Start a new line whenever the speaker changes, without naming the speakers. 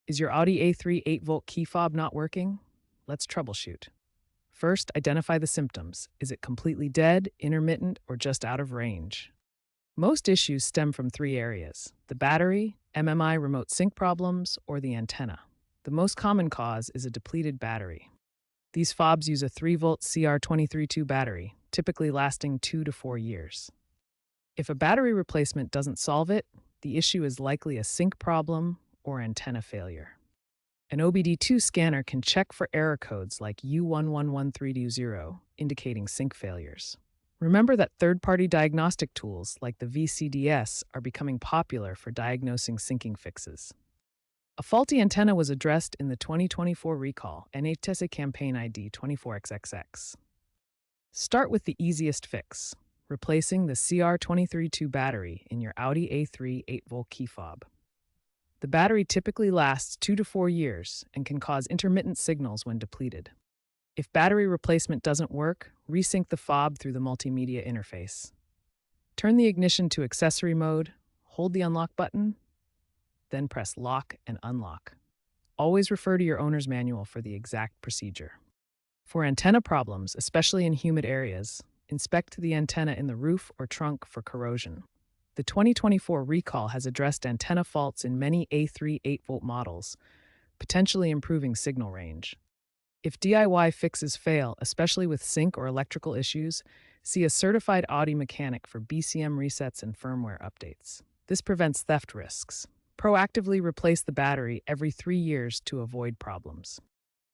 Is your Audi A3 8-volt key fob not working? Let's troubleshoot. First, identify the symptoms. Is it completely dead, intermittent, or just out of range? Most issues stem from three areas: the battery, MMI remote sync problems, or the antenna. The most common cause is a depleted battery. These fobs use a 3-volt CR232 battery, typically lasting 2 to 4 years. If a battery replacement doesn't solve it, the issue is likely a sync problem or antenna failure. An OBD2 scanner can check for error codes like U111320, indicating sync failures. Remember that third-party diagnostic tools like the VCDS are becoming popular for diagnosing syncing fixes. A faulty antenna was addressed in the 2024 recall NHTSA campaign ID 24XXX. Start with the easiest fix: replacing the CR232 battery in your Audi A3 8-volt key fob. The battery typically lasts 2 to 4 years and can cause intermittent signals when depleted. If battery replacement doesn't work, resync the fob through the multimedia interface. Turn the ignition to accessory mode, hold the unlock button, then press lock and unlock. Always refer to your owner's manual for the exact procedure. For antenna problems, especially in humid areas, inspect the antenna in the roof or trunk for corrosion. The 2024 recall has addressed antenna faults in many A3 8-volt models, potentially improving signal range. If DIY fixes fail, especially with sync or electrical issues, see a certified Audi mechanic for BCM resets and firmware updates. This prevents theft risks. Proactively replace the battery every 3 years to avoid problems.